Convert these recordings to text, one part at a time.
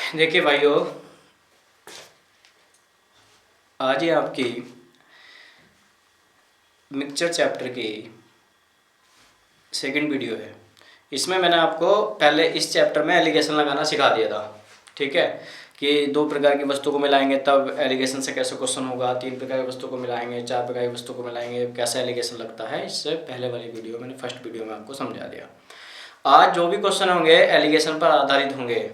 देखिए भाइयों, आज ये आपकी मिक्सचर चैप्टर की सेकंड वीडियो है। इसमें मैंने आपको पहले इस चैप्टर में एलिगेशन लगाना सिखा दिया था। ठीक है, कि दो प्रकार की वस्तु को मिलाएंगे तब एलिगेशन से कैसे क्वेश्चन होगा, तीन प्रकार की वस्तु को मिलाएंगे, चार प्रकार की वस्तु को मिलाएंगे कैसे एलिगेशन लगता है। इससे पहले वाली वीडियो मैंने फर्स्ट वीडियो में आपको समझा दिया। आज जो भी क्वेश्चन होंगे एलिगेशन पर आधारित होंगे।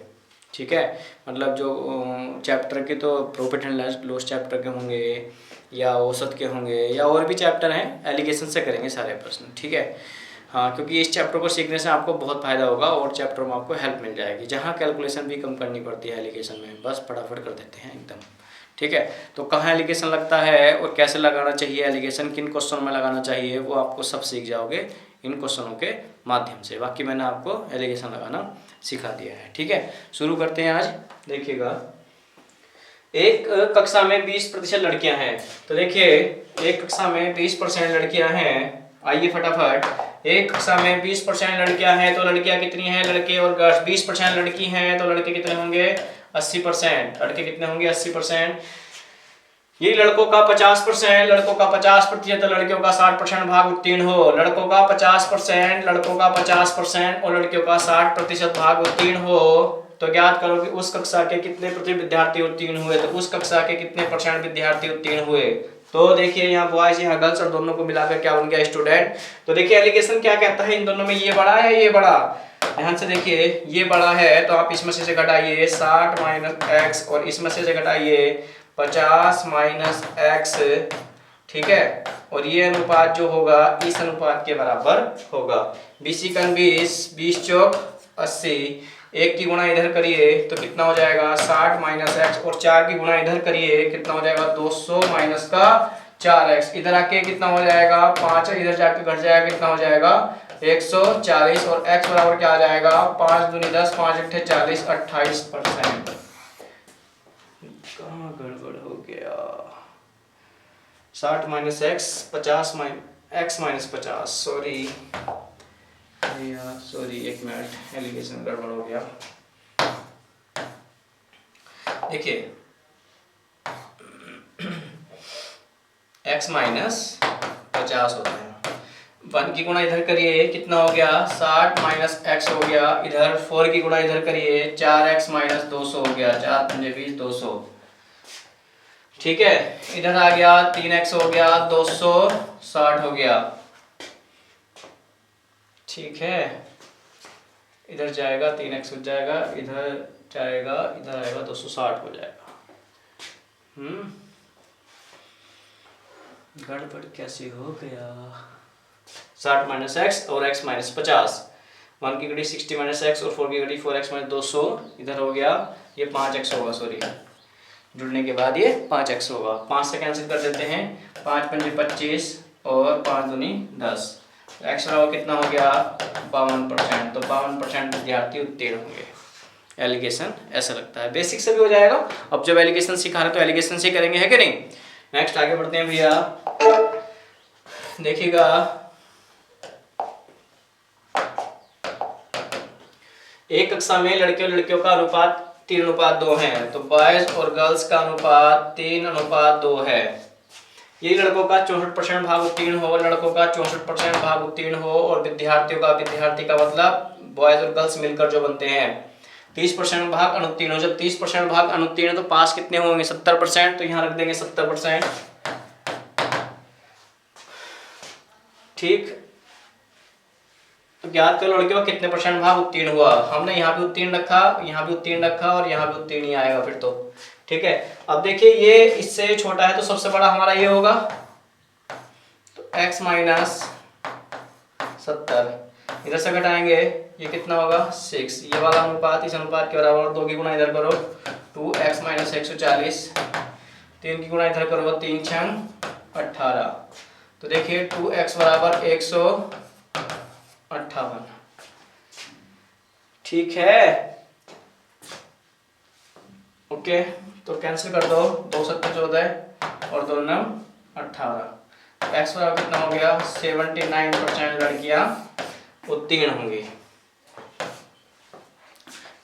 ठीक है, मतलब जो चैप्टर के तो प्रॉफिट एंड लॉस चैप्टर के होंगे या औसत के होंगे या और भी चैप्टर हैं, एलिगेशन से करेंगे सारे प्रश्न। ठीक है, हाँ, क्योंकि इस चैप्टर को सीखने से आपको बहुत फ़ायदा होगा और चैप्टर में आपको हेल्प मिल जाएगी। जहाँ कैलकुलेशन भी कम करनी पड़ती है एलिगेशन में, बस फटाफट कर देते हैं एकदम। ठीक है, तो कहाँ एलिगेशन लगता है और कैसे लगाना चाहिए एलिगेशन, किन क्वेश्चन में लगाना चाहिए, वो आपको सब सीख जाओगे इन क्वेश्चनों के माध्यम से। बाकी मैंने आपको एलिगेशन लगाना सिखा दिया है। ठीक है, शुरू करते हैं आज। देखिएगा, एक कक्षा में 20% लड़कियां हैं। तो देखिए, एक कक्षा में 20% लड़कियां हैं। आइए फटाफट, एक कक्षा में 20% लड़कियां हैं तो लड़कियां कितनी हैं, लड़के और गर्ल्स। 20% लड़की हैं तो लड़के कितने होंगे, 80%। लड़के कितने होंगे, 80%। ये लड़कों का 50%, लड़कों का 50%, लड़कियों का 60% भाग उत्तीर्ण हो। लड़कों का 50%, लड़कों का 50% और लड़कियों का 60% भाग उत्तीर्ण हो। तो ज्ञात करो कि उस कक्षा के कितने प्रतिशत विद्यार्थी उत्तीर्ण हुए। तो उस कक्षा के कितने % विद्यार्थी उत्तीर्ण हुए। तो देखिए, यहाँ बॉयज यहाँ गर्ल्स और दोनों को मिलाकर क्या बन गया, स्टूडेंट। तो देखिए एलिगेशन क्या कहता है, इन दोनों में ये बड़ा है ये बड़ा। ध्यान से देखिए, ये बड़ा है तो आप इसमें से घटाइए 60 माइनस एक्स और इसमें से घटाइए 50 माइनस एक्स। ठीक है, और ये अनुपात जो होगा इस अनुपात के बराबर होगा। 20 × 20, 20 चौक 80। एक की गुणा इधर करिए तो कितना हो जाएगा, 60 माइनस एक्स। और 4 की गुणा इधर करिए कितना हो जाएगा, 200 माइनस का 4x। इधर आके कितना हो जाएगा, 5 इधर जाके घट जाएगा, कितना हो जाएगा 140। और x बराबर क्या आ जाएगा, 5 दूनी 10, 5 अट्ठे 40, 28%। कहाँ गड़बड़ हो गया, 60 minus x, 50 x minus 50। Sorry यार, सॉरी, एक मिनट, एलिगेशन गड़बड़ हो गया। देखिए, x माइनस 50 होता है। 1 की गुणा इधर करिए कितना हो गया, 60 माइनस एक्स हो गया। इधर 4 की गुणा इधर करिए 4x माइनस 200 हो गया, 4 × 5 = 200। ठीक है, इधर आ गया 3x हो गया, 260 हो गया। ठीक है, इधर जाएगा 3x हो जाएगा, इधर जाएगा, इधर आएगा 260 हो जाएगा। गड़बड़ कैसे हो गया, 60 माइनस एक्स और x माइनस 50। 1 की घड़ी 60 माइनस एक्स और 4 की घड़ी 4x माइनस 200। इधर हो गया ये 5x होगा, सॉरी, जुड़ने के बाद ये 5x होगा। 5 से कैंसिल कर देते हैं, 5 × 5 = 25 और 5 दूनी 10। x बराबर कितना हो गया, 52%। तो 52% विद्यार्थी उत्तीर्ण होंगे। एलिगेशन ऐसा लगता है, बेसिक से भी हो जाएगा। अब जब एलिगेशन सिखा रहे तो एलिगेशन से करेंगे, है कि नहीं। नेक्स्ट आगे बढ़ते हैं भैया। देखिएगा, एक कक्षा में लड़के और लड़कियों का अनुपात 3:2 है। तो बॉयज और गर्ल्स का अनुपात 3:2 है। ये लड़कों का 64% भाग उत्तीर्ण हो, लड़कों का 64% भाग उत्तीर्ण हो और विद्यार्थियों का, विद्यार्थी का मतलब बॉयज और गर्ल्स मिलकर जो बनते हैं, 30% भाग अनुत्तीर्ण हो। जब 30% भाग अनुत्तीर्ण तो पास कितने होंगे, 70%। तो यहाँ रख देंगे 70%। ठीक, तो ज्ञात करो लड़कियों का कितने % भाग उत्तीर्ण हुआ। हमने यहाँ भी उत्तीर्ण रखा, यहाँ भी उत्तीर्ण रखा और यहाँ भी उत्तीर्ण ही आएगा फिर तो। ठीक है, अब देखिए ये इससे छोटा है तो सबसे बड़ा हमारा ये होगा। तो x माइनस 70, इधर से घटाएंगे ये कितना होगा, 6। ये वाला अनुपात इस अनुपात के बराबर। 2 की गुणा इधर करो 2x माइनस 140। 3 की गुणा इधर करो 3 × 18। तो देखिए 2x बराबर 158। ठीक है, ओके, तो कैंसिल कर दो, 2 × 7 = 14 और 2 × 9 = 18। एक्स बराबर कितना हो गया, 79% लड़कियां उत्तीर्ण होंगी।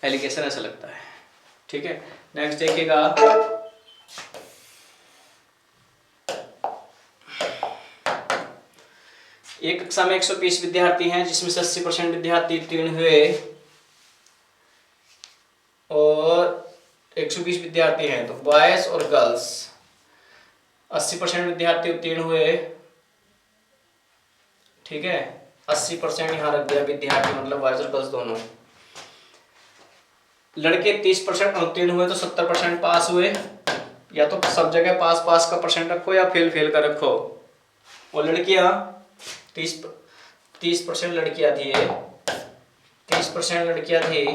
एलिगेशन ऐसा लगता है। ठीक है। नेक्स्ट देखिएगा, एक कक्षा में 120 विद्यार्थी हैं जिसमें से 80% विद्यार्थी उत्तीर्ण हुए और 120 विद्यार्थी हैं, तो बॉयज और गर्ल्स 80% विद्यार्थी उत्तीर्ण हुए, ठीक है। 80% यहाँ रख दिया विद्यार्थी, मतलब बॉयज और गर्ल्स दोनों। लड़के 30% उत्तीर्ण हुए तो 70% पास हुए, या तो सब जगह पास पास का परसेंट रखो या फेल फेल का रखो। और लड़कियां 30% लड़कियां थी, 30% लड़कियां थी।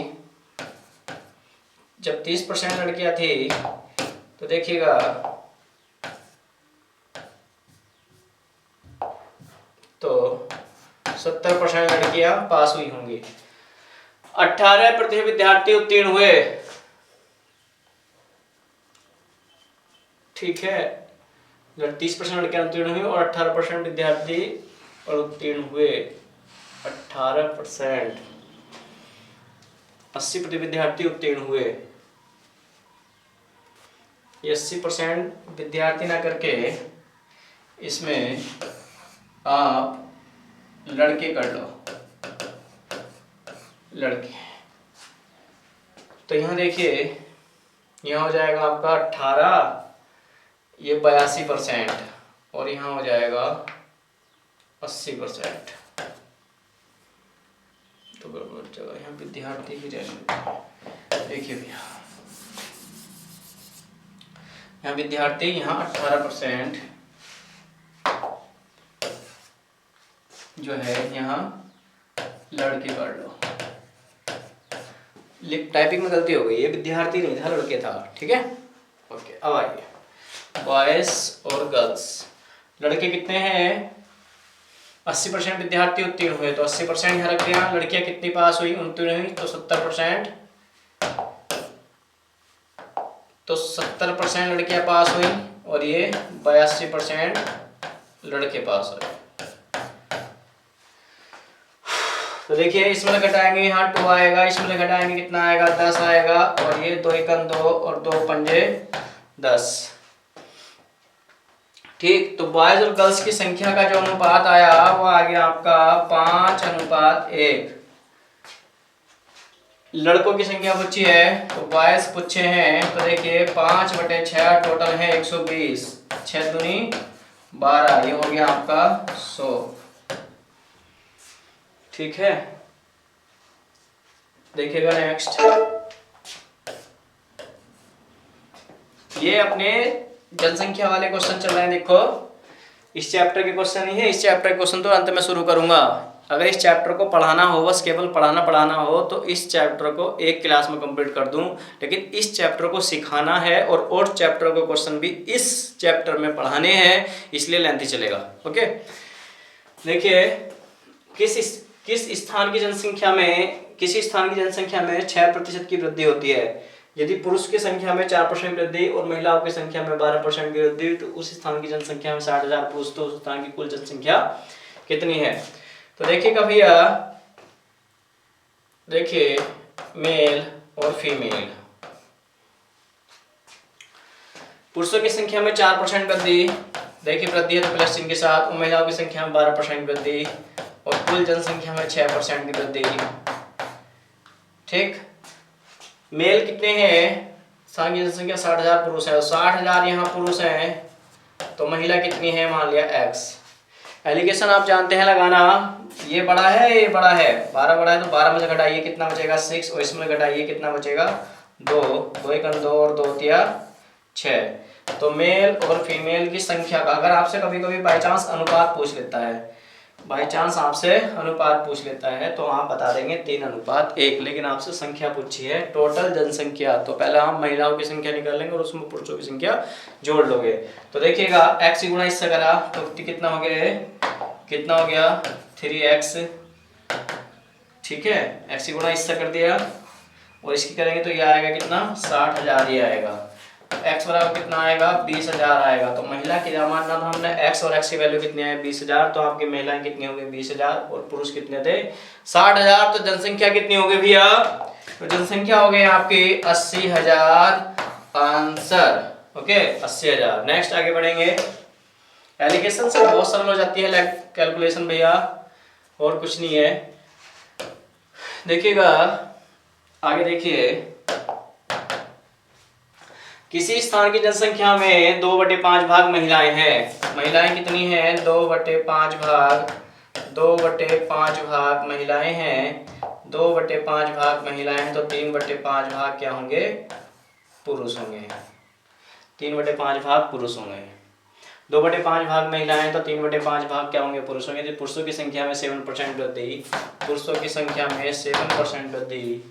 जब 30% लड़कियां थी तो देखिएगा, तो 70% लड़कियां पास हुई होंगी। 18% विद्यार्थी उत्तीर्ण हुए, ठीक है। 30% लड़कियां उत्तीर्ण हुई और 18% विद्यार्थी और उत्तीर्ण हुए। 18%, 80% विद्यार्थी उत्तीर्ण हुए। 80% विद्यार्थी ना करके इसमें आप लड़के कर लो, लड़के। तो यहाँ देखिए, यहाँ हो जाएगा आपका 18, ये 82%, और यहाँ हो जाएगा 80%। तो गड़बड़ जगह यहाँ विद्यार्थी की रहने, देखिए भैया, यहाँ विद्यार्थी, यहाँ 18% जो है, यहाँ लड़के कर लो। टाइपिंग में गलती हो गई, ये विद्यार्थी नहीं था, लड़के था, ठीक है। ओके, अब आइए, बॉयज और गर्ल्स। लड़के कितने हैं? 80% विद्यार्थी उत्तीर्ण हुए, तो 80% यहाँ रख दिया। लड़कियां कितनी पास हुई? उत्तीर्ण हुई, तो 70%, तो 70% लड़कियां पास हुई और ये 82% लड़के पास हुए। तो देखिए, इसमें घटाएंगे, यहाँ 2 आएगा, इसमें घटाएंगे कितना आएगा? 10 आएगा, और ये 2 एकम 2 और 2 पंजे 10, ठीक। तो बॉयज और गर्ल्स की संख्या का जो अनुपात आया वो आ गया आपका 5:1। लड़कों की संख्या पूछी है, तो बॉयज पूछे हैं, तो देखिए 5/6, टोटल है 120, 6 दूनी 12, ये हो गया आपका 100, ठीक है। देखिएगा नेक्स्ट, ये अपने जनसंख्या वाले क्वेश्चन चल रहे हैं। देखो, इस चैप्टर के क्वेश्चन नहीं है, इस चैप्टर के क्वेश्चन तो अंत में शुरू करूंगा। अगर इस चैप्टर को पढ़ाना हो, बस केवल पढ़ाना हो, तो इस चैप्टर को एक क्लास में कंप्लीट कर दूं। लेकिन इस चैप्टर को सिखाना है और चैप्टर के क्वेश्चन भी इस चैप्टर में पढ़ाने हैं, इसलिए लेंथी चलेगा। ओके, देखिए, किसी स्थान की जनसंख्या में 6% की वृद्धि होती है। यदि पुरुष की संख्या में 4% वृद्धि और महिलाओं की संख्या में 12% की वृद्धि, तो उस स्थान की जनसंख्या में 60,000 पुरुष, तो उस स्थान की कुल जनसंख्या कितनी है? तो देखिएगा भैया, देखिए मेल और फीमेल, पुरुषों की संख्या में 4% वृद्धि, देखिए वृद्धि है तो प्लस चिन्ह के साथ, और महिलाओं की संख्या में 12% वृद्धि और कुल जनसंख्या में 6% की वृद्धि, ठीक। मेल कितने हैं? सांघिक जनसंख्या 60,000 पुरुष है, 60,000 यहाँ पुरुष हैं, तो महिला कितनी है? मान लिया x। एलिगेशन आप जानते हैं लगाना, ये बड़ा है, ये बड़ा है, 12 बड़ा है, तो 12 में से घटाइए कितना बचेगा? 6, और इसमें घटाइए कितना बचेगा? 2, 2 एकम 2 और 2 तिया 6। तो मेल और फीमेल की संख्या का, अगर आपसे कभी कभी बाई चांस अनुपात पूछ लेता है, तो आप बता देंगे 3:1। लेकिन आपसे संख्या पूछी है, टोटल जनसंख्या, तो पहले हम महिलाओं की संख्या निकाल लेंगे और उसमें पुरुषों की संख्या जोड़ लोगे। तो देखिएगा, x गुणा इससे करा तो कितना हो गया? 3x, ठीक है। x गुणा इससे कर दिया और इसकी करेंगे तो ये आएगा कितना? 60,000 ये आएगा। x बराबर कितना आएगा? 20,000 आएगा। तो महिला की मानना था हमने, x और x की वैल्यू कितनी है? 20,000। तो आपकी महिलाएं कितनी होगी? 20,000, और पुरुष कितने थे? 60,000। तो जनसंख्या कितनी होगी भैया? तो जनसंख्या हो गई आपकी 80,000 आंसर। ओके 80,000। नेक्स्ट आगे बढ़ेंगे। एलिगेशन से बहुत सरल हो जाती है कैलकुलेशन भैया, और कुछ नहीं है। देखिएगा आगे, देखिए किसी स्थान की जनसंख्या में 2/5 भाग महिलाएं हैं। महिलाएं कितनी हैं? 2/5 भाग, 2/5 भाग महिलाएं हैं। 2/5 भाग महिलाएं हैं तो 3/5 भाग क्या होंगे? पुरुष होंगे। 3/5 भाग पुरुष होंगे। 2/5 भाग महिलाएं तो 3/5 भाग क्या होंगे? पुरुष होंगे। यदि पुरुषों की संख्या में 7% वृद्धि, पुरुषों की संख्या में 7% वृद्धि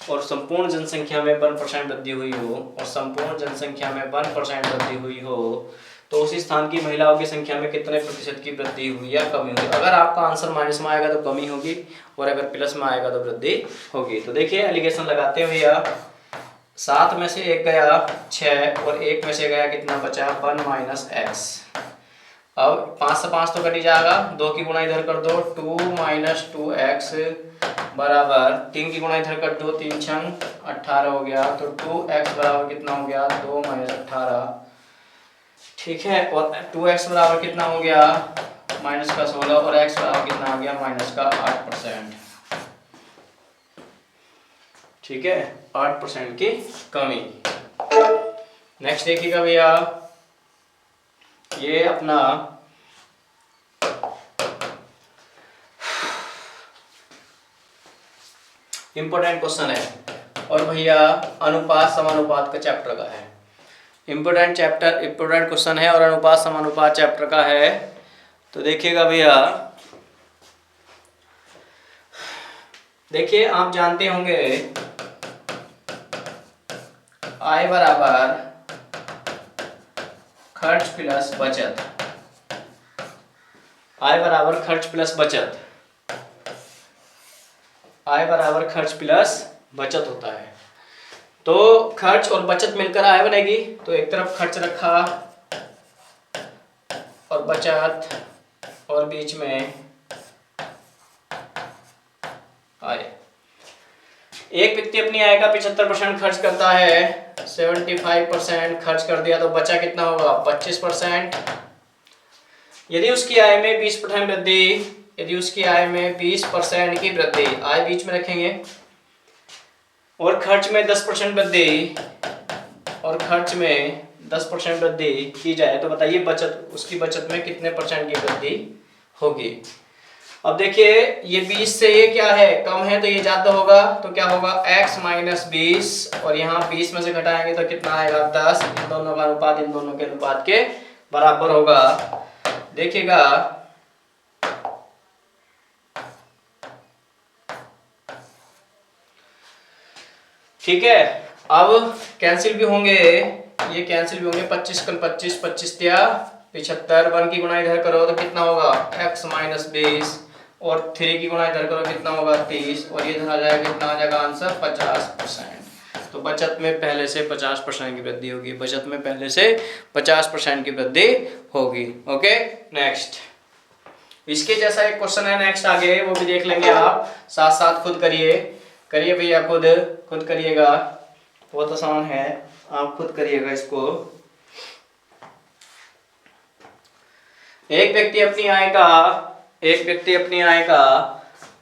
और संपूर्ण जनसंख्या में 1% वृद्धि हुई हो, और संपूर्ण जनसंख्या में 1% वृद्धि हुई हो, तो उसी स्थान की महिलाओं की संख्या में कितने प्रतिशत की वृद्धि हुई या कमी हुई? अगर आपका आंसर माइनस में आएगा तो कमी होगी, और अगर प्लस में आएगा तो वृद्धि होगी। तो देखिए एलिगेशन लगाते हैं भैया। 7 में से 1 गया 6, और 1 में से गया कितना बचा? 1 माइनस एक्स। अब 5 से 5 तो कट ही जाएगा, 2 की गुणा इधर कर दो, 2 माइनस 2x बराबर 3 की गुणा इधर कर दो, 3 छंग 18 हो गया। तो 2x बराबर कितना हो गया? 2 माइनस 18। ठीक है, और 2x बराबर कितना हो गया? माइनस का 16, और x बराबर कितना आ गया? माइनस का 8%। ठीक है, 8% की कमी। नेक्स्ट देखिएगा भैया, ये अपना इंपॉर्टेंट क्वेश्चन है, और भैया अनुपात समानुपात का चैप्टर का है। इंपॉर्टेंट क्वेश्चन है और अनुपात समानुपात चैप्टर का है। तो देखिएगा भैया, देखिए आप जानते होंगे आय बराबर खर्च प्लस बचत। आय बराबर खर्च प्लस बचत। आय बराबर खर्च प्लस बचत होता है। तो खर्च और बचत मिलकर आय बनेगी। तो एक तरफ खर्च रखा और बचत, और बीच में आय। एक व्यक्ति अपनी आय का 75% खर्च करता है, 75% खर्च कर दिया, तो बचा कितना होगा? 25%। यदि उसकी आय में 20% वृद्धि, यदि उसकी आय में 20% की वृद्धि, आय बीच में रखेंगे, और खर्च में 10% वृद्धि, और खर्च में 10% वृद्धि की जाए, तो बताइए बचत, उसकी बचत में कितने परसेंट की वृद्धि होगी? अब देखिए ये 20 से ये क्या है? कम है, तो ये ज्यादा होगा, तो क्या होगा? x माइनस 20, और यहाँ 20 में से घटाएंगे तो कितना आएगा? 10। इन दोनों का अनुपात इन दोनों के अनुपात के बराबर होगा। देखिएगा ठीक है। अब कैंसिल भी होंगे, ये कैंसिल भी होंगे। 25 कल 25, 25 दिया 75, 1 की गुणा इधर करो तो कितना होगा? x माइनस 20, और 3 की गुणा इधर करो कितना होगा? 30, और ये इधर आ जाएगा, कितना आ जाएगा आंसर? 50%। तो बचत में पहले से 50% की वृद्धि होगी। बचत में पहले से 50% की वृद्धि होगी। ओके नेक्स्ट, इसके जैसा एक क्वेश्चन है नेक्स्ट आगे, वो भी देख लेंगे आप। साथ साथ खुद करिए भैया, खुद करिएगा, बहुत आसान है, आप खुद करिएगा इसको। एक व्यक्ति अपनी आय का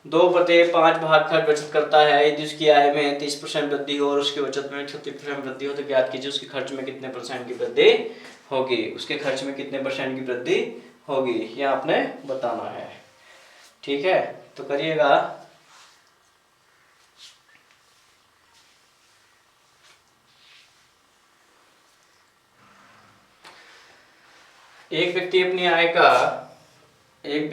2/5 भाग खर्च बचत करता है। यदि उसकी आय में 30% वृद्धि हो और उसकी बचत में 36% वृद्धि हो, तो ज्ञात कीजिए उसके खर्च में कितने परसेंट की वृद्धि होगी? उसके खर्च में कितने परसेंट की वृद्धि होगी, ये आपने बताना है। ठीक है, तो करिएगा। एक व्यक्ति अपनी आय का एक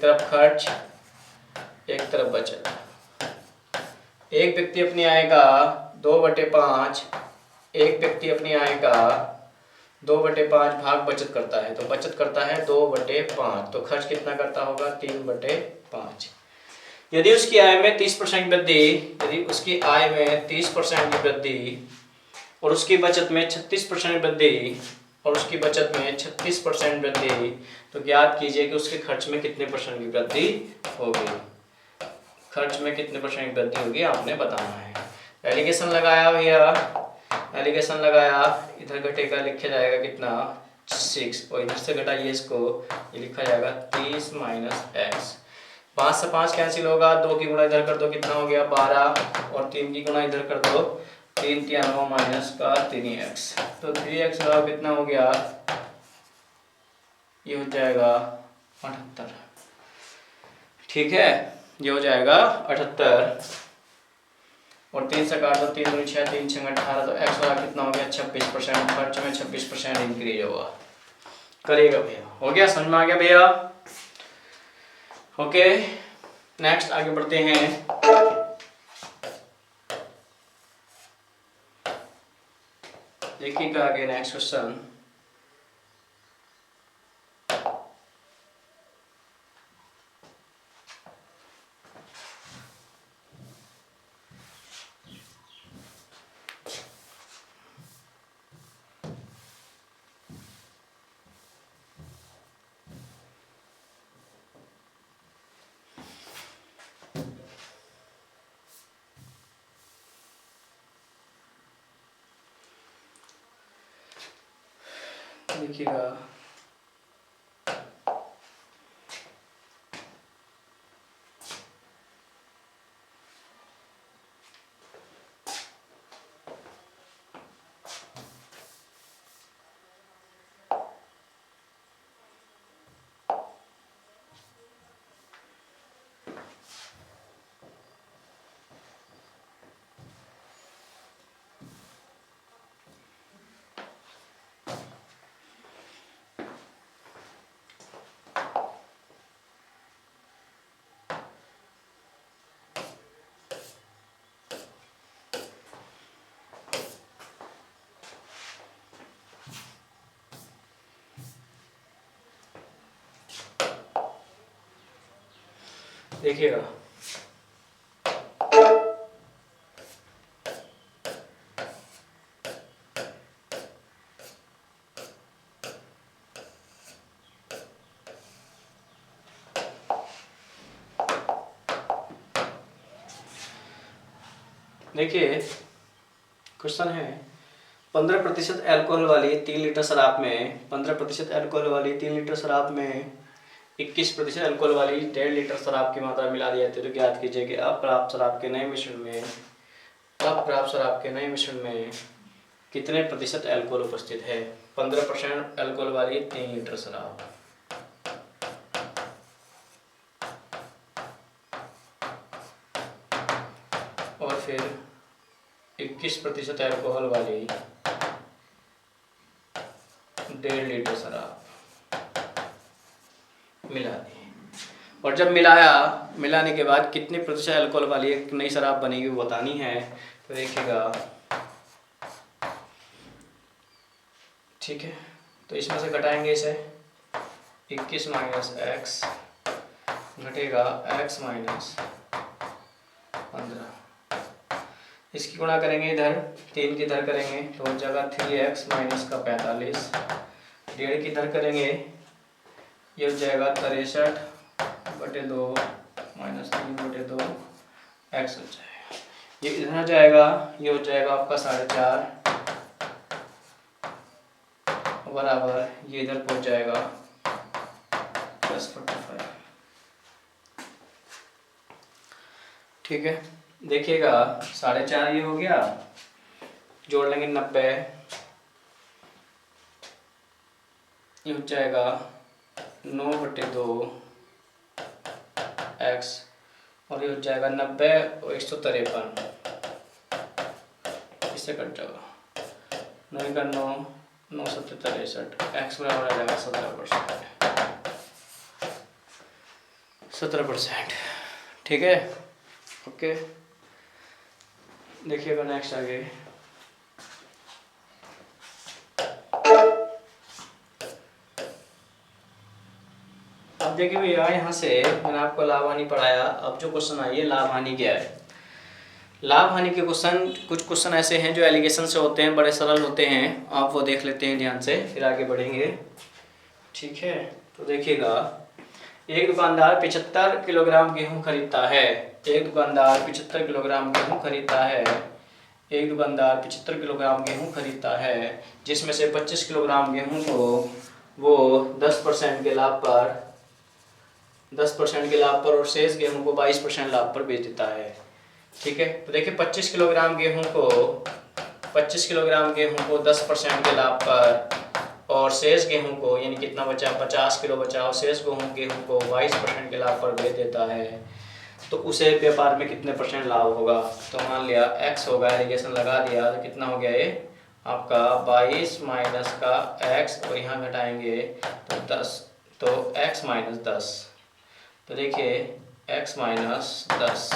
तरफ खर्च एक तरफ बचत। एक व्यक्ति अपनी आय का 2/5 भाग बचत करता है। तो बचत करता है 2/5, तो खर्च कितना करता होगा? 3/5। यदि उसकी आय में 30% की वृद्धि और उसकी बचत में 36% वृद्धि, और उसकी बचत में 36% वृद्धि हुई, तो ज्ञात कीजिए कि उसके खर्च में कितने परसेंट की वृद्धि होगी। खर्च में कितने परसेंट की वृद्धि होगी आपने बताना है। एलिगेशन लगाया भैया, एलिगेशन लगाया, इधर घटेगा, लिखा जाएगा कितना 6, और इधर से घटाइए इसको, ये लिखा जाएगा 30 माइनस एक्स। 5 से 5 कैंसिल होगा, 2 की गुणा इधर कर दो, कितना हो गया 12, और 3 की गुणा इधर कर दो, 3 3 9 माइनस का 3x, तो 3x का कितना हो गया, ये हो जाएगा 78। ठीक है, ये हो जाएगा 78, और 3 से काट दो, 3 दूनी 6, 3 6 18, तो x वाला कितना हो गया 26%। खर्च में 26% इंक्रीज होगा, करिएगा भैया। हो गया, समझ में आ गया भैया। ओके, नेक्स्ट आगे बढ़ते हैं। देखिएगा आगे नेक्स्ट क्वेश्चन। देखिएगा, देखिएगा देखिए क्वेश्चन है 15% अल्कोहल वाली 3 लीटर शराब में 15% अल्कोहल वाली 3 लीटर शराब में 21% अल्कोहल वाली 1.5 लीटर शराब की मात्रा मिला दी जाती है, तो ज्ञात कीजिए कि अप्राप्त शराब के नए मिश्रण में कितने प्रतिशत अल्कोहल उपस्थित है। 15% अल्कोहल वाली 3 लीटर शराब, और फिर 21% अल्कोहल वाली 1.5 लीटर शराब मिला दी, और जब मिलाने के बाद कितने प्रतिशत अल्कोहल वाली एक नई शराब बनेगी वो बतानी है। तो देखिएगा, ठीक है, तो इसमें से घटाएंगे इसे, 21 माइनस एक्स घटेगा x माइनस 15, इसकी गुणा करेंगे, इधर 3 की इधर करेंगे तो हो जाएगा 3x माइनस का 45, 1.5 की इधर करेंगे, ये हो जाएगा 63/2 माइनस 3/2 x हो जाएगा, ये इधर आ जाएगा, ये हो जाएगा आपका 4.5 बराबर, ये इधर पहुंच जाएगा +45। ठीक है, देखिएगा 4.5 ये हो गया, जोड़ लेंगे 90, ये हो जाएगा 9/2 x, और ये हो जाएगा 90 और 153, इससे कट जाएगा 9 का 9 9 7 63, x बराबर आ जाएगा 17%। ठीक है, ओके, देखिएगा नेक्स्ट आगे। अब देखिए भैया, यहाँ से मैंने आपको लाभ हानि पढ़ाया, अब जो क्वेश्चन आई है लाभ हानि क्या है। लाभ हानि के क्वेश्चन, कुछ क्वेश्चन ऐसे हैं जो एलिगेशन से होते हैं, बड़े सरल होते हैं, आप वो देख लेते हैं ध्यान से, फिर आगे बढ़ेंगे। ठीक है, तो देखिएगा, एक दुकानदार 75 किलोग्राम गेहूं खरीदता है। एक दुकानदार 75 किलोग्राम गेहूं खरीदता है। एक दुकानदार 75 किलोग्राम गेहूं खरीदता है, जिसमें से 25 किलोग्राम गेहूं को वो 10% के लाभ पर 10% के लाभ पर और शेष गेहूं को 22% लाभ पर बेच देता है। ठीक है, तो देखिए 25 किलोग्राम गेहूं को 10% के लाभ पर और शेष गेहूं को, यानी कितना बचा, 50 किलो बचा, और शेष गेहूं को 22% के लाभ पर बेच देता है, तो उसे व्यापार में कितने % लाभ होगा। तो मान लिया x होगा, एलिगेशन लगा दिया, तो कितना हो गया ये आपका 22 माइनस का x, और यहाँ घटाएंगे तो 10, तो x माइनस 10, तो देखिए x माइनस 10।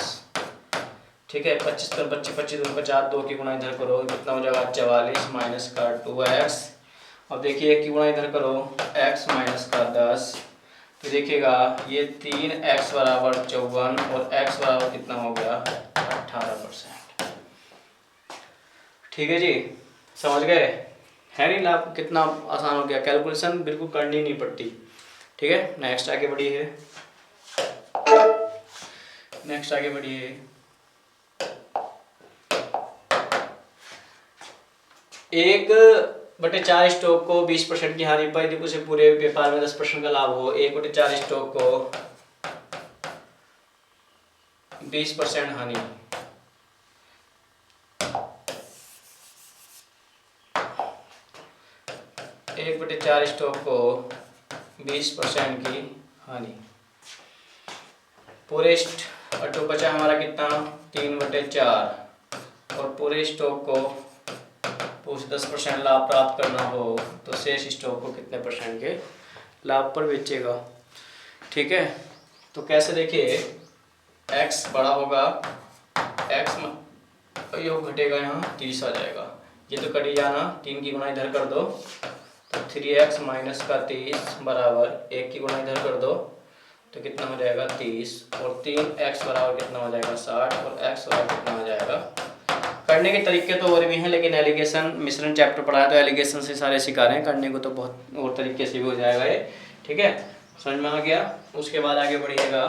ठीक है, 25 पर 25 25 2 50, 2 की गुणा इधर करो, कितना हो जाएगा 44 माइनस का 2x। अब देखिए 1 की गुणा इधर करो, x माइनस का 10, तो देखिएगा ये 3x बराबर 54 और x बराबर कितना हो गया 18%। ठीक है जी, समझ गए, है नहीं लाभ कितना आसान हो गया, कैलकुलेशन बिल्कुल करनी नहीं पड़ती। ठीक है, नेक्स्ट आगे बढ़िए, नेक्स्ट आगे बढ़िए। 1/4 स्टॉक को 20% की हानि पर, यदि उसे पूरे व्यापार में 10% का लाभ हो। 1/4 स्टॉक को 20% हानि, एक बटे 4 स्टॉक को 20% की हानि, पूरे तो बचा हमारा कितना 3/4, और पूरे स्टॉक को उस 10% लाभ प्राप्त करना हो तो शेष स्टॉक को कितने % के लाभ पर बेचेगा। ठीक है, तो कैसे, देखिए x बड़ा होगा, x योग घटेगा, यहाँ 30 आ जाएगा, ये तो कट ही जाना, 3 की गुणा इधर कर दो, तो 3x माइनस का 30 बराबर 1 की गुणा इधर कर दो, तो कितना हो जाएगा 30, और 3x बराबर कितना हो जाएगा 60, और x बराबर कितना हो जाएगा। करने के तरीके तो और भी हैं, लेकिन एलिगेशन मिश्रण चैप्टर पढ़ा है तो एलिगेशन से सारे सिखा रहे हैं, करने को तो बहुत और तरीके से भी हो जाएगा ये। ठीक है, समझ में आ गया। उसके बाद आगे बढ़िएगा,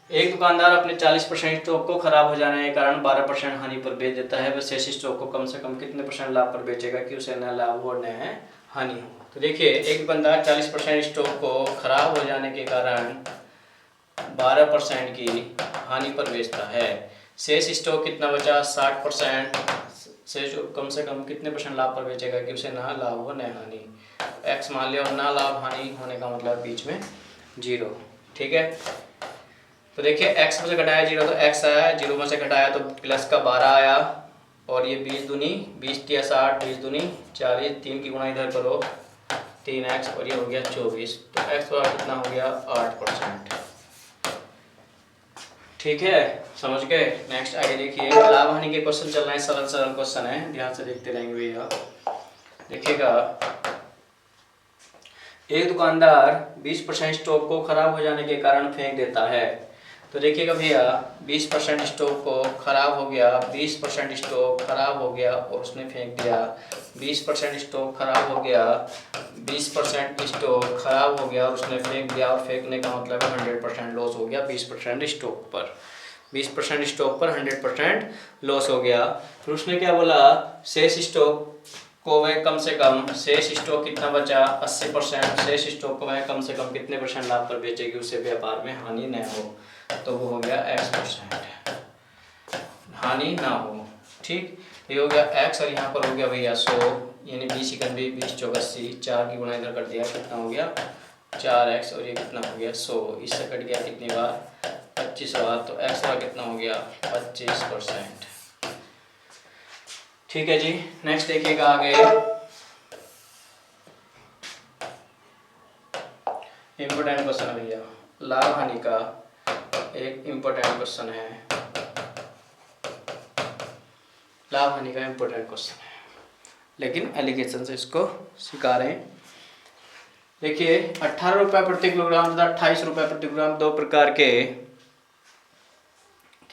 एक दुकानदार अपने 40% स्टॉक को खराब हो जाने के कारण 12% हानि पर बेच देता है। वह शेष स्टॉक को कम से कम कितने % लाभ पर बेचेगा कि उसे न लाभ हो न हानि हो। तो देखिए एक दुकानदार 40% स्टॉक को खराब हो जाने के कारण 12% की हानि पर बेचता है। शेष स्टॉक कितना बचा 60%, शेष कम से कम कितने % लाभ पर बेचेगा कि उसे ना लाभ हो न हानि। x मान लिया, और ना लाभ हानि होने का मतलब बीच में 0। ठीक है, तो देखिए x में से घटाया 0 तो x आया, 0 में से घटाया तो प्लस का 12 आया, और ये 20 दूनी 20 या 60, 20 दूनी 40, 3 की गुणा इधर करो 3x, और ये हो गया 24, तो x बराबर कितना हो गया 8%। ठीक है, समझ गए। नेक्स्ट आगे देखिए, लाभ हानि के क्वेश्चन चल रहे हैं, सरल सरल क्वेश्चन है, ध्यान से देखते रहेंगे भैया। देखिएगा, एक दुकानदार 20% स्टॉक को खराब हो जाने के कारण फेंक देता है। तो देखिएगा भैया 20% स्टॉक को खराब हो गया, 20% स्टॉक खराब हो गया और उसने फेंक दिया, 20% स्टॉक खराब हो गया, 20% स्टॉक खराब हो गया और उसने फेंक दिया, और फेंकने का मतलब है 100% लॉस हो गया 20% स्टॉक पर। 20% स्टॉक पर 100% लॉस हो गया। फिर उसने क्या बोला, शेष स्टॉक को वह कम से कम, शेष स्टॉक कितना बचा 80%, शेष स्टॉक को वह कम से कम कितने % लाभ पर बेचेगी उससे व्यापार में हानि न हो, तो वो हो गया x%, हानि ना हो। ठीक, ये हो गया x, और यहाँ पर हो गया भैया 100, यानी 20 इकनवे 20 चौक 80, 4 की गुणा इधर कर दिया, कितना हो गया 4x, और ये कितना हो गया 100, इससे कट गया कितनी बार 25 बार, तो x का कितना हो गया 25%। ठीक है जी, नेक्स्ट देखिएगा आगे, इम्पोर्टेंट क्वेश्चन है भैया, लाभ हानि का एक इम्पोर्टेंट क्वेश्चन है, लाभ हानि का इम्पोर्टेंट क्वेश्चन है, लेकिन एलिगेशन से इसको सिखा रहे हैं। देखिए 18 रुपये प्रति किलोग्राम तथा 28 रुपये प्रति किलोग्राम दो प्रकार के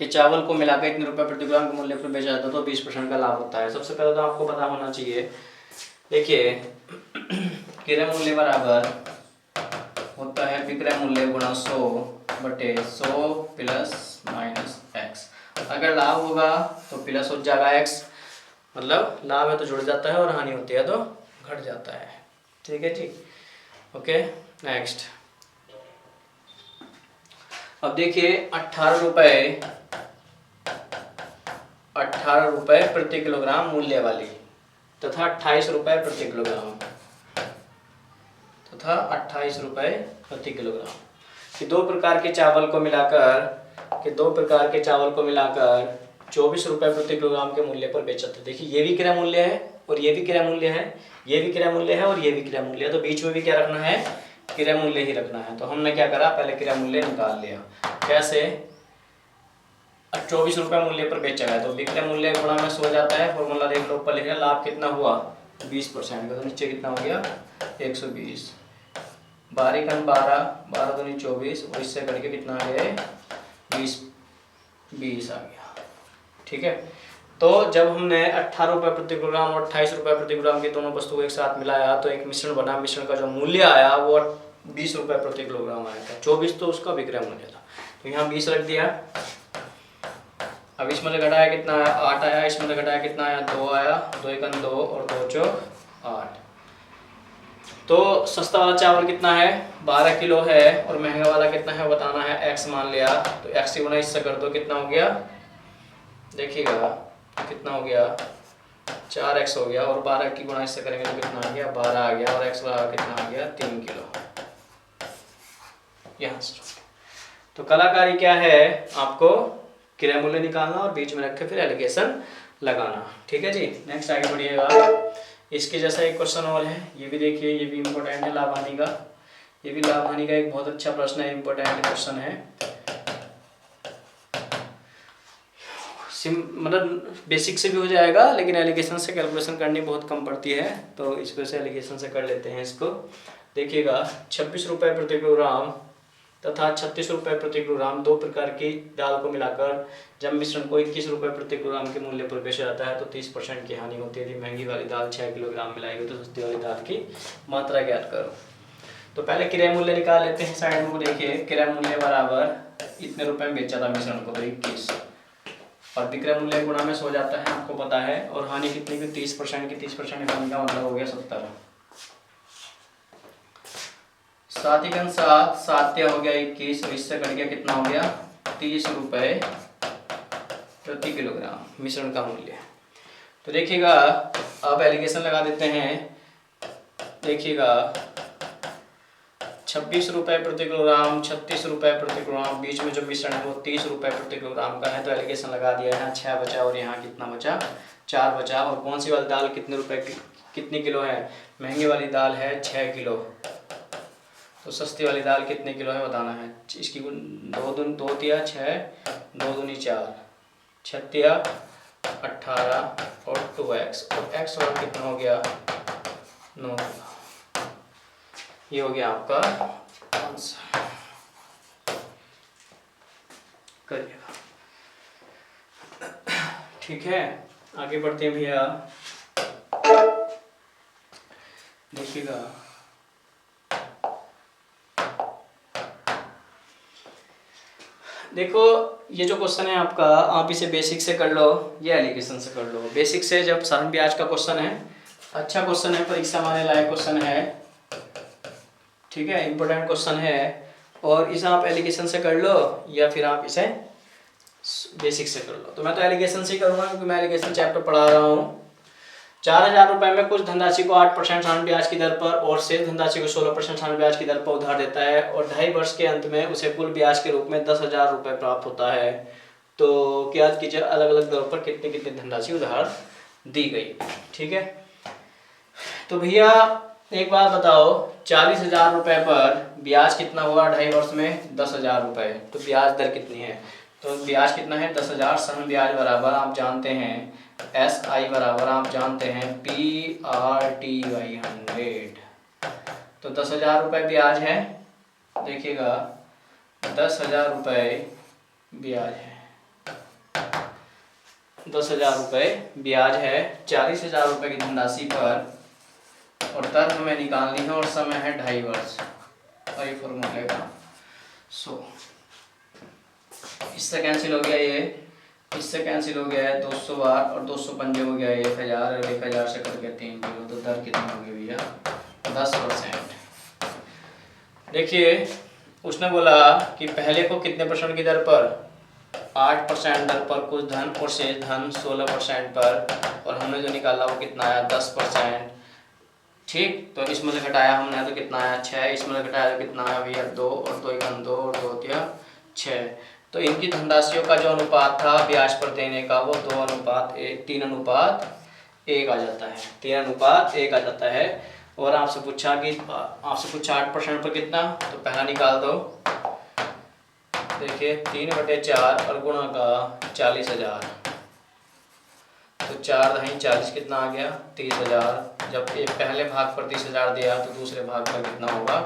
चावल को मिलाकर इतने रुपये प्रति किलोग्राम के मूल्य पर बेचा जाता है तो 20% का लाभ होता है। सबसे पहले तो आपको पता होना चाहिए, देखिए क्रय मूल्य बराबर होता है विक्रय मूल्य गुणा 100/100 प्लस माइनस एक्स। अगर लाभ होगा तो प्लस हो जाएगा एक्स, मतलब लाभ है तो जुड़ जाता है और हानि होती है तो घट जाता है। ठीक है जी, ओके नेक्स्ट। अब देखिए 18 रुपये प्रति किलोग्राम मूल्य वाली तथा 28 रुपये प्रति किलोग्राम तथा 28 रुपये प्रति किलोग्राम कि दो प्रकार के चावल को मिलाकर 24 रुपये प्रति किलोग्राम के मूल्य पर बेचा था। देखिए ये भी क्रय मूल्य है और ये भी क्रय मूल्य है, ये भी क्रय मूल्य है और ये भी क्रय मूल्य है, तो बीच में भी क्या रखना है, क्रय मूल्य ही रखना है। तो हमने क्या करा, पहले क्रय मूल्य निकाल लिया। कैसे, 24 रुपये मूल्य पर बेचा गया तो विक्रय मूल्य गुणा में 100 जाता है, फॉर्मूला देख लो ऊपर लिखा, लाभ कितना हुआ 20% का, तो नीचे कितना हो गया 120, 12 दूनी 24 और इससे करके कितना आ गया 20 आ गया। ठीक है, तो जब हमने 18 रुपये प्रति किलोग्राम और 28 रुपये प्रति किलोग्राम की दोनों वस्तु को एक साथ मिलाया तो एक मिश्रण बना। मिश्रण का जो मूल्य आया वो 20 रुपये प्रति किलोग्राम आया था, 24 तो उसका विक्रय मूल्य था, तो यहाँ 20 रख दिया। अब इसमें से घटाया कितना आया, 8 आया, इसमें से घटाया कितना आया, 2 आया, 2 एकम 2 और 2 चौक 8। तो सस्ता वाला चावल कितना है 12 किलो है और महंगा वाला कितना है बताना है, x मान लिया, तो x की गुना इससे कर दो, कितना हो गया, देखिएगा कितना हो गया 4x हो गया, और 12 की गुणा इससे करेंगे तो कितना आ गया 12 आ गया, और x वाला कितना आ गया 3 किलो। यहाँ से तो कलाकारी क्या है, आपको क्रय मूल्य निकालना और बीच में रख के फिर एलिगेशन लगाना। ठीक है जी, नेक्स्ट आगे बढ़िएगा। इसके जैसा एक क्वेश्चन और है, ये भी देखिए, ये भी इम्पोर्टेंट है, लाभ हानि का। ये भी लाभ हानि का एक बहुत अच्छा प्रश्न है, इम्पोर्टेंट क्वेश्चन है। मतलब बेसिक से भी हो जाएगा लेकिन एलिगेशन से कैलकुलेशन करनी बहुत कम पड़ती है, तो इस वजह से एलिगेशन से कर लेते हैं इसको। देखिएगा 26 रुपये प्रति किलोग्राम तथा 36 रुपये प्रति किलोग्राम दो प्रकार की दाल को मिलाकर जब मिश्रण को 21 रुपये प्रति किलोग्राम के मूल्य पर बेचा जाता है तो 30% की हानि होती है। यदि महंगी वाली दाल 6 किलोग्राम मिलाई गई तो सस्ती वाली दाल की मात्रा ज्ञात करो। तो पहले क्रय मूल्य निकाल लेते हैं, साइड में देखिए क्रय मूल्य बराबर इतने रुपए में बेचा था मिश्रण को तो 21, और विक्रय मूल्य गुणा में 100 जाता है, आपको पता है, और हानि कितनी की 30% की, 30% हानि का मतलब हो गया 70। 7 एकम 7, 7 हो गया 21 और इससे कट गया कितना हो गया 30 रुपये प्रति किलोग्राम मिश्रण का मूल्य। तो देखिएगा अब एलिगेशन लगा देते हैं। देखिएगा 26 रुपये प्रति किलोग्राम, 36 रुपये प्रति किलोग्राम, बीच में जो मिश्रण है वो 30 रुपये प्रति किलोग्राम का है, तो एलिगेशन लगा दिया। यहाँ 6 बचा और यहाँ कितना बचा 4 बचा। और कौन सी वाली दाल कितने रुपए की, कितनी किलो है, महंगी वाली दाल है 6 किलो, तो सस्ती वाली दाल कितने किलो है बताना है। इसकी 2 तिया 6, 2 दूनी 4, 6 तिया 18 और 2x, और x और कितना हो गया 9। ये हो गया आपका आंसर। करिएगा, ठीक है, आगे बढ़ते हैं भैया। देखिएगा देखो ये जो क्वेश्चन है आपका, आप इसे बेसिक से कर लो या एलिगेशन से कर लो। बेसिक से जब साधारण ब्याज का क्वेश्चन है, अच्छा क्वेश्चन है, परीक्षा माने लायक क्वेश्चन है, ठीक है, इम्पोर्टेंट क्वेश्चन है, और इसे आप एलिगेशन से कर लो या फिर आप इसे बेसिक से कर लो। तो मैं तो एलिगेशन से ही करूँगा क्योंकि मैं एलिगेशन चैप्टर पढ़ा रहा हूँ। 4000 रुपये में कुछ धनराशि को 8% साधारण ब्याज की दर पर और शेष धनराशि को 16% साधारण ब्याज की दर पर उधार देता है, और 2.5 वर्ष के अंत में उसे कुल ब्याज के रूप में 10,000 रुपये प्राप्त होता है। तो क्या कीजिए, अलग अलग दरों पर कितनी कितनी धनराशि उधार दी गई। ठीक है, तो भैया एक बात बताओ, 40,000 रुपये पर ब्याज कितना हुआ 2.5 वर्ष में 10,000 रुपये, तो ब्याज दर कितनी है, तो ब्याज कितना है 10,000। सम ब्याज बराबर आप जानते हैं SI बराबर आप जानते हैं PRTY 100, तो 10,000 रुपये ब्याज है, देखिएगा 10,000 रुपये ब्याज है, 10,000 रुपये ब्याज है 40,000 रुपये की धनराशि पर, और दर हमें निकालनी है और समय है 2.5 वर्ष। और ये फॉर्मूले का इससे कैंसिल हो गया, ये इससे कैंसिल हो गया है 200 बार, और 200 पंजे हो गया 1,000, और 1,000 से कट गया 3 किलो, तो दर कितनी हो गई भैया 10%। देखिए उसने बोला कि पहले को कितने परसेंट की दर पर, 8% दर पर कुछ धन और शेष धन 16% पर, और हमने जो निकाला वो कितना आया 10%। ठीक, तो इसमें से घटाया हमने तो कितना आया 6, इसमें से घटाया तो कितना आया भैया 2, और 2 × 2 और 2 × 6। तो इनकी धनराशियों का जो अनुपात था ब्याज पर देने का वो 3:1 आ जाता है, 3:1 आ जाता है। और आपसे पूछा 8% पर कितना, तो पहला निकाल दो, देखिए 3/4 और गुणा का 40,000, तो 4 × 40 कितना आ गया 30,000। जब एक पहले भाग पर 30,000 दिया तो दूसरे भाग पर कितना होगा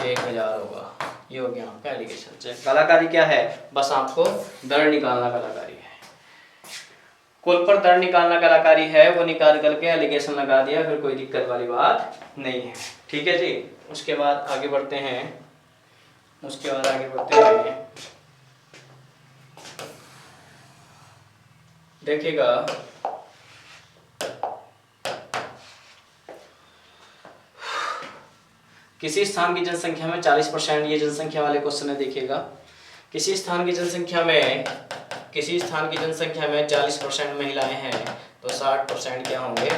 1,000 होगा। ये हो गया आपका एलिगेशन से। कलाकारी क्या है, बस आपको दर निकालना कलाकारी है, कुल पर दर निकालना कलाकारी है, वो निकाल करके एलिगेशन लगा दिया, फिर कोई दिक्कत वाली बात नहीं है। ठीक है जी, उसके बाद आगे बढ़ते हैं, देखिएगा किसी स्थान की जनसंख्या में 40%, ये जनसंख्या वाले क्वेश्चन है। देखिएगा किसी स्थान की जनसंख्या में 40% महिलाएं हैं तो 60% क्या होंगे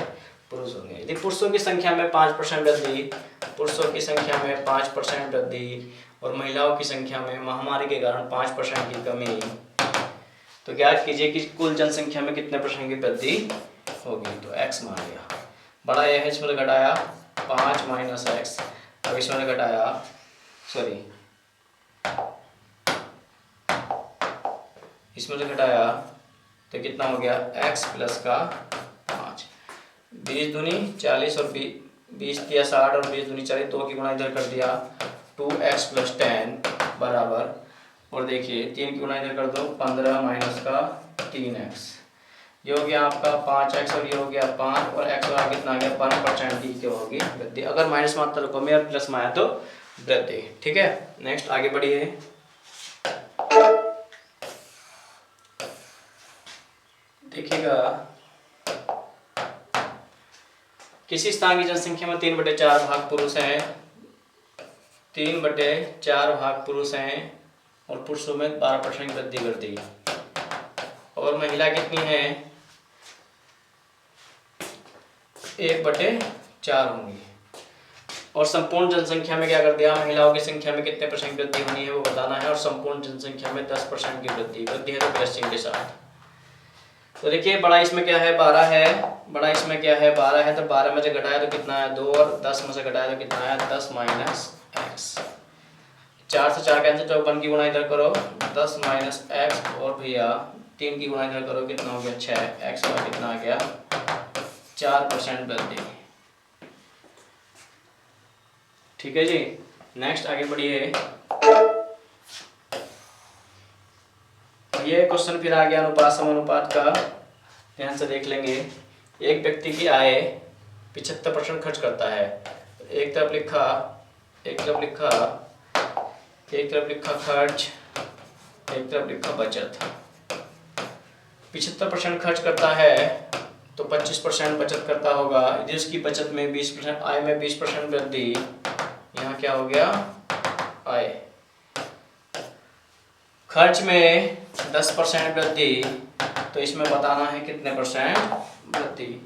पुरुष होंगे। यदि पुरुषों की संख्या में 5% वृद्धि, और महिलाओं की संख्या में महामारी के कारण 5% की कमी, तो ज्ञात कीजिए कि कुल जनसंख्या में कितने % की वृद्धि होगी। तो x मान लिया, बड़ा यह है, इसमें घटाया 5 - x, अब इसमें घटाया इसमें से घटाया तो कितना हो गया x + का 5, 20 दूनी 40 और 20 दिया 60 और 20 दूनी 40, 2 की गुणा इधर कर दिया 2x + 10 बराबर, और देखिए 3 की गुणा इधर कर दो 15 - का 3x, ये हो गया आपका 5x, और ये हो गया 5, और x वाला कितना आ गया 1% की क्या होगी वृद्धि। अगर माइनस मात्रा को में और प्लस में आया तो वृद्धि। ठीक है, नेक्स्ट आगे बढ़िए। देखिएगा किसी स्थान की जनसंख्या में 3/4 भाग पुरुष हैं, 3/4 भाग पुरुष हैं, और पुरुषों में 12% वृद्धि कर दी, और महिला कितनी है 1/4 होंगी, और संपूर्ण जनसंख्या में क्या कर दिया, महिलाओं की संख्या में कितने % वृद्धि होनी है वो बताना है, और संपूर्ण जनसंख्या में 10% की वृद्धि है तो प्लस चिन्ह के साथ। तो देखिए बड़ा इसमें क्या है 12 है, तो 12 में से घटाया तो कितना है 2, और 10 में से घटाया तो कितना है 10 - x, 4 से 4 कैंसिल, 54 की गुणा इधर करो 10 - x, और भैया 3 की गुणा इधर करो कितना हो गया 6, x वाला कितना आ गया 4% वृद्धि। ठीक है जी, नेक्स्ट आगे बढ़िए। ये क्वेश्चन फिर आ गया अनुपात समानुपात का, ध्यान से देख लेंगे। एक व्यक्ति की आय 75% खर्च करता है, एक तरफ लिखा खर्च, एक तरफ लिखा बचत। 75% खर्च करता है तो 25% बचत करता होगा, यदि उसकी बचत में 20%, आय में 20% वृद्धि, यहाँ क्या हो गया आय, खर्च में 10% वृद्धि, तो इसमें बताना है कितने % वृद्धि।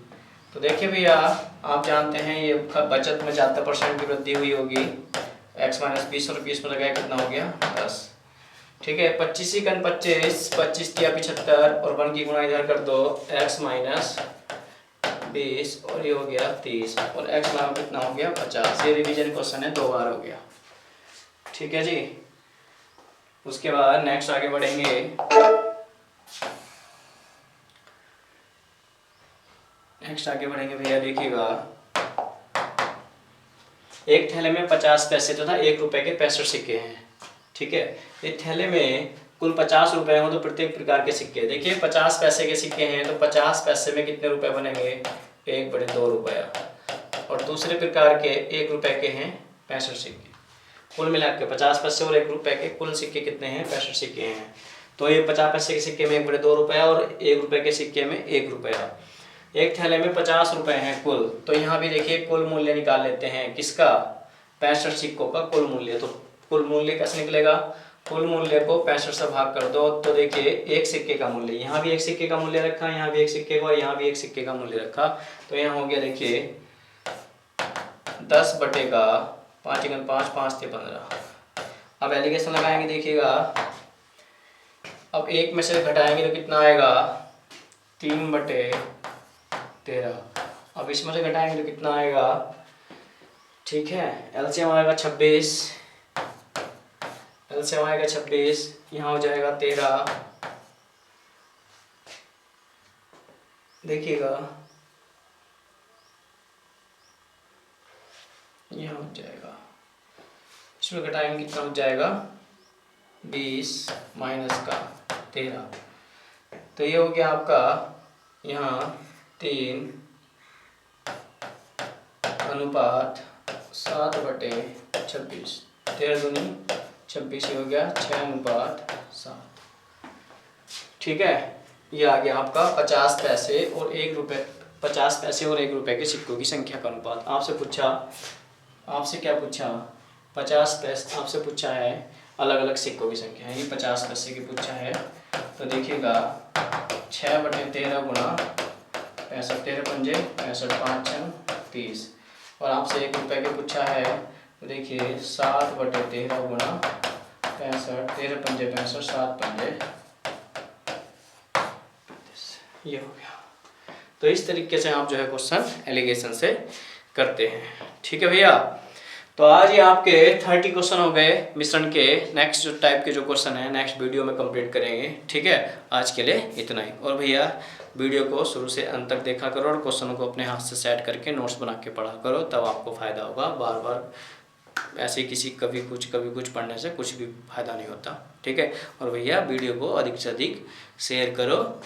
तो देखिए भैया आप जानते हैं ये बचत में 70% की वृद्धि हुई होगी, x - 20 और 20 में लगाया कितना हो गया 10। ठीक है, 25 × 25, 25 दिया 75, और 1 की गुणा इधर कर दो x - 20, और ये हो गया 30, और x नाम कितना हो गया 50। ये रिवीजन क्वेश्चन है, 2 बार हो गया। ठीक है जी, उसके बाद नेक्स्ट आगे बढ़ेंगे। भैया देखिएगा एक थैले में 50 पैसे तथा 1 रुपए के 65 सिक्के हैं। ठीक है, एक थैले में कुल 50 रुपए हो तो प्रत्येक प्रकार के सिक्के, देखिए 50 पैसे के सिक्के हैं तो 50 पैसे में कितने रुपए बनेंगे, 1/2 रुपया। और दूसरे प्रकार के 1 रुपए के हैं 65 सिक्के। कुल मिला के 50 पैसे और 1 रुपए के कुल सिक्के कितने हैं, 65 सिक्के हैं। तो ये 50 पैसे के सिक्के में 1/2 रुपया और 1 रुपए के सिक्के में 1 रुपया। एक थैले में 50 रुपए हैं कुल, तो यहाँ भी देखिए कुल मूल्य निकाल लेते हैं किसका, 65 सिक्कों का कुल मूल्य। तो कुल मूल्य कैसे निकलेगा, कुल मूल्य को 65 से भाग कर दो तो देखिए एक सिक्के का मूल्य, यहाँ भी एक सिक्के का मूल्य रखा, यहाँ भी एक सिक्के का और यहाँ भी एक सिक्के का मूल्य रखा, तो यहाँ हो गया देखिए 10 बटे का 5 × 5 5 × 15। अब एलिगेशन लगाएंगे, देखिएगा अब एक में से घटाएंगे तो कितना आएगा, 3/13। अब इसमें से घटाएंगे तो कितना आएगा, ठीक है, एलसीएम आएगा 26, एलसीएम आएगा 26, यहाँ हो जाएगा 13, देखिएगा यहाँ हो जाएगा, इसमें घटाएंगे कितना हो जाएगा, 20 माइनस का 13, तो ये हो गया आपका यहाँ 3 अनुपात 7/26, 13 दूनी 26 हो गया 6 अनुपात 7। ठीक है, ये आ गया आपका 50 पैसे और 1 रुपये, 50 पैसे और 1 रुपये के सिक्कों की संख्या का अनुपात। आपसे पूछा, आपसे क्या पूछा, 50 पैसे आपसे पूछा है, अलग अलग सिक्कों की संख्या है, ये 50 पैसे की पूछा है। तो देखिएगा 6/13 गुणा 65, 13 पंजे 65, 5 × 30। और आपसे 1 रुपये के पूछा है, तो देखिए 7/13 गुणा 65, 13 पंजे 65, 7 पंजे, ये हो गया। तो इस तरीके से आप जो है क्वेश्चन एलिगेशन से करते हैं। ठीक है भैया, तो आज ये आपके 30 क्वेश्चन हो गए मिश्रण के। नेक्स्ट जो टाइप के जो क्वेश्चन है नेक्स्ट वीडियो में कंप्लीट करेंगे। ठीक है, आज के लिए इतना ही। और भैया वीडियो को शुरू से अंत तक देखा करो और क्वेश्चनों को अपने हाथ से सेट करके नोट्स बना के पढ़ा करो, तब आपको फ़ायदा होगा। बार बार ऐसे किसी कभी कुछ पढ़ने से कुछ भी फ़ायदा नहीं होता। ठीक है, और भैया वीडियो को अधिक से अधिक शेयर करो